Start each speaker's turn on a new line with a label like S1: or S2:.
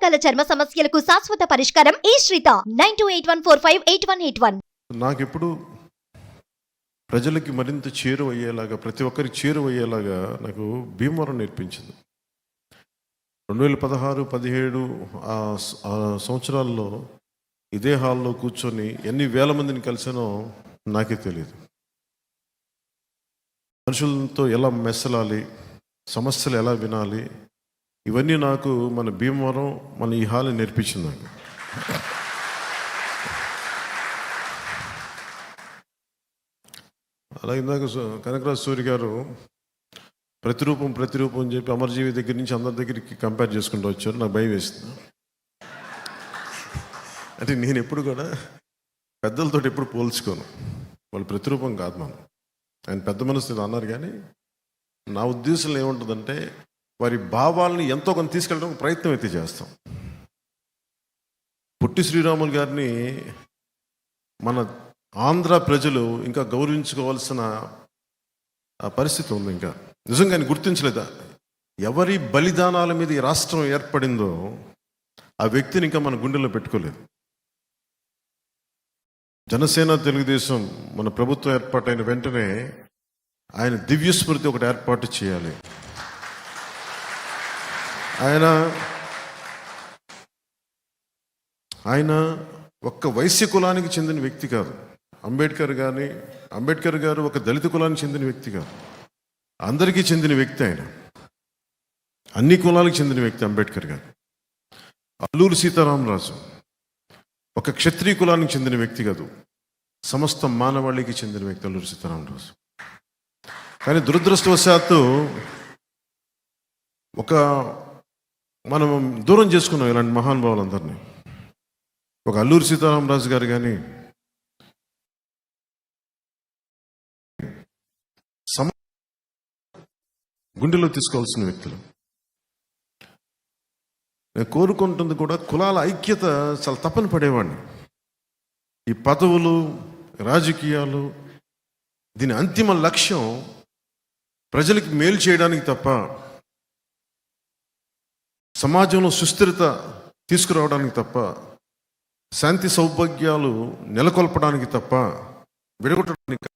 S1: రకాల చర్మ సమస్యలకు శాశ్వత పరిష్కారం ఈ శ్రీత 9281458181.
S2: నాకెప్పుడు ప్రజలకి మరింత చేరువయ్యేలాగా, ప్రతి ఒక్కరికి చేరువయ్యేలాగా నాకు భీమవరం నేర్పించింది. 2016-17 ఆ సంవత్సరాల్లో ఇదే హాల్లో కూర్చొని ఎన్ని వేల మందిని కలిసానో నాకే తెలియదు. మనుషులతో ఎలా మెసలాలి, సమస్యలు ఎలా వినాలి, ఇవన్నీ నాకు మన భీమవరం, మన ఈ హాల్ నేర్పించింది నాకు. అలాగే ఇందాక కనకరాజు సూరి గారు ప్రతిరూపం అని చెప్పి అమరజీవి దగ్గర నుంచి అందరి దగ్గరికి కంపేర్ చేసుకుంటూ వచ్చారు. నాకు భయం వేస్తుంది. అంటే నేను ఎప్పుడు కూడా పెద్దలతో ఎప్పుడు పోల్చుకోను. వాళ్ళు ప్రతిరూపం కాదు మనం. ఆయన పెద్ద మనసు అన్నారు, కానీ నా ఉద్దేశంలో ఏముంటుందంటే వారి భావాలని ఎంతో కొంత తీసుకెళ్ళడానికి ప్రయత్నం అయితే చేస్తాం. పొట్టి శ్రీరాములు గారిని మన ఆంధ్ర ప్రజలు ఇంకా గౌరవించుకోవాల్సిన పరిస్థితి ఉంది. ఇంకా నిజంగా ఆయన గుర్తించలేదా? ఎవరి బలిదానాల మీద ఈ రాష్ట్రం ఏర్పడిందో ఆ వ్యక్తిని ఇంకా మన గుండెల్లో పెట్టుకోలేదు. జనసేన తెలుగుదేశం మన ప్రభుత్వం ఏర్పాటైన వెంటనే ఆయన దివ్య స్మృతి ఒకటి ఏర్పాటు చేయాలి. ఆయన ఒక్క వైశ్య కులానికి చెందిన వ్యక్తి కాదు. అంబేద్కర్ గారు ఒక దళిత కులానికి చెందిన వ్యక్తి కాదు, అందరికీ చెందిన వ్యక్తి. ఆయన అన్ని కులాలకు చెందిన వ్యక్తి అంబేద్కర్ గారు. అల్లూరి సీతారామరాజు ఒక క్షత్రియ కులానికి చెందిన వ్యక్తి కాదు, సమస్త మానవాళికి చెందిన వ్యక్తి అల్లూరి సీతారామరాజు. కానీ దురదృష్టవశాత్తు మనం దూరం చేసుకున్నాం ఇలాంటి మహానుభావులందరినీ. ఒక అల్లూరి సీతారామరాజు గారు కానీ గుండెలో తీసుకోవాల్సిన వ్యక్తులు. నేను కోరుకుంటుంది కూడా కులాల ఐక్యత చాలా తప్పని పడేవాడిని. ఈ పదవులు, రాజకీయాలు, దీని అంతిమ లక్ష్యం ప్రజలకు మేలు చేయడానికి తప్ప, సమాజంలో సుస్థిరత తీసుకురావడానికి తప్ప, శాంతి సౌభాగ్యాలు నెలకొల్పడానికి తప్ప, విడగొట్టడానికి